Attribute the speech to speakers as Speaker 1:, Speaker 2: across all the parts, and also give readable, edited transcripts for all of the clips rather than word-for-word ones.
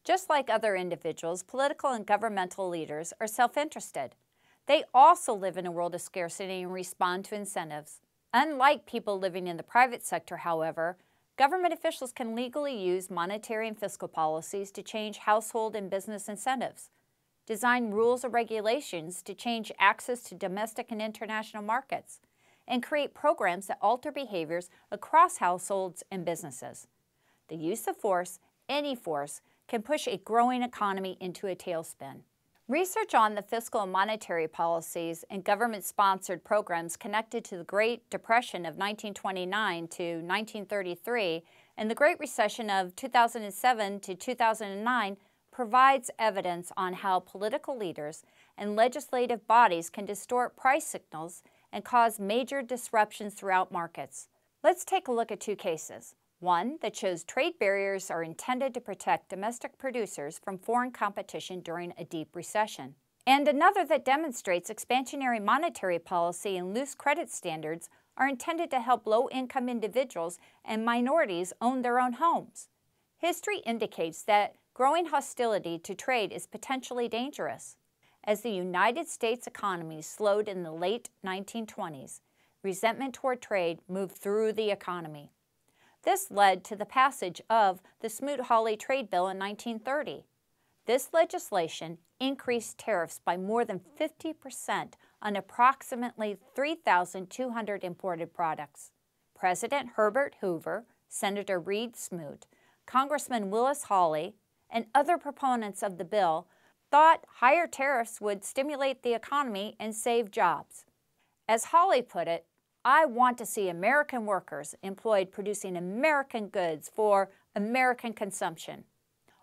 Speaker 1: Just like other individuals, political and governmental leaders are self-interested. They also live in a world of scarcity and respond to incentives. Unlike people living in the private sector, however, government officials can legally use monetary and fiscal policies to change household and business incentives, design rules or regulations to change access to domestic and international markets, and create programs that alter behaviors across households and businesses. The use of force, any force, can push a growing economy into a tailspin. Research on the fiscal and monetary policies and government-sponsored programs connected to the Great Depression of 1929 to 1933 and the Great Recession of 2007 to 2009 provides evidence on how political leaders and legislative bodies can distort price signals and cause major disruptions throughout markets. Let's take a look at two cases. One that shows trade barriers are intended to protect domestic producers from foreign competition during a deep recession, and another that demonstrates expansionary monetary policy and loose credit standards are intended to help low-income individuals and minorities own their own homes. History indicates that growing hostility to trade is potentially dangerous. As the United States economy slowed in the late 1920s, resentment toward trade moved through the economy. This led to the passage of the Smoot-Hawley Trade Bill in 1930. This legislation increased tariffs by more than 50% on approximately 3,200 imported products. President Herbert Hoover, Senator Reed Smoot, Congressman Willis Hawley, and other proponents of the bill thought higher tariffs would stimulate the economy and save jobs. As Hawley put it, "I want to see American workers employed producing American goods for American consumption."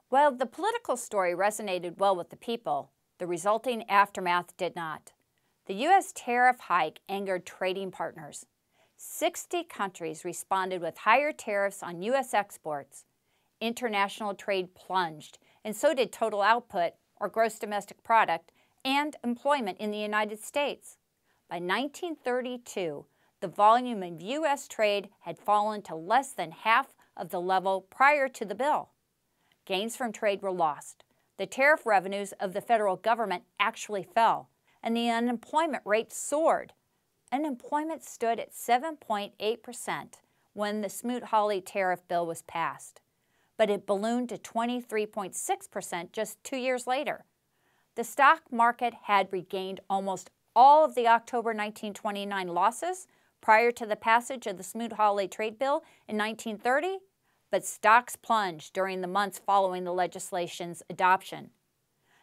Speaker 1: While the political story resonated well with the people, the resulting aftermath did not. The U.S. tariff hike angered trading partners. 60 countries responded with higher tariffs on U.S. exports. International trade plunged, and so did total output, or gross domestic product, and employment in the United States. By 1932, the volume of U.S. trade had fallen to less than half of the level prior to the bill. Gains from trade were lost. The tariff revenues of the federal government actually fell, and the unemployment rate soared. Unemployment stood at 7.8% when the Smoot-Hawley tariff bill was passed, but it ballooned to 23.6% just 2 years later. The stock market had regained almost all of the October 1929 losses prior to the passage of the Smoot-Hawley trade bill in 1930, but stocks plunged during the months following the legislation's adoption.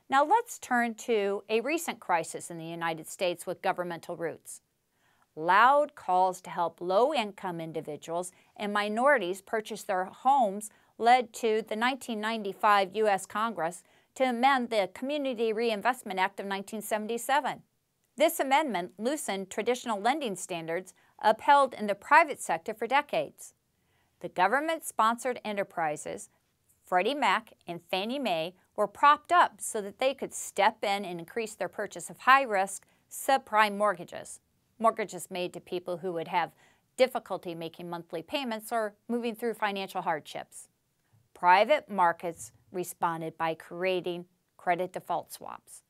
Speaker 1: Now let's turn to a recent crisis in the United States with governmental roots. Loud calls to help low-income individuals and minorities purchase their homes led to the 1995 U.S. Congress to amend the Community Reinvestment Act of 1977. This amendment loosened traditional lending standards upheld in the private sector for decades. The government-sponsored enterprises, Freddie Mac and Fannie Mae, were propped up so that they could step in and increase their purchase of high-risk, subprime mortgages made to people who would have difficulty making monthly payments or moving through financial hardships. Private markets responded by creating credit default swaps.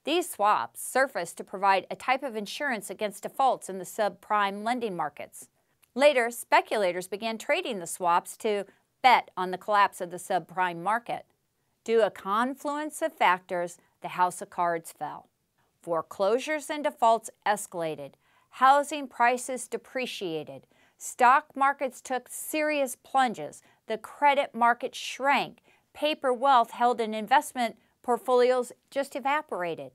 Speaker 1: These swaps surfaced to provide a type of insurance against defaults in the subprime lending markets. Later, speculators began trading the swaps to bet on the collapse of the subprime market. Due to a confluence of factors, the house of cards fell. Foreclosures and defaults escalated. Housing prices depreciated. Stock markets took serious plunges. The credit market shrank. Paper wealth held in investment portfolios just evaporated.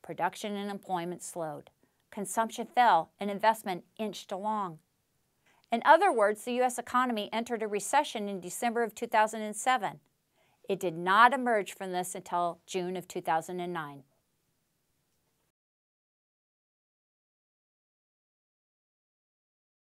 Speaker 1: Production and employment slowed. Consumption fell and investment inched along. In other words, the U.S. economy entered a recession in December of 2007. It did not emerge from this until June of 2009.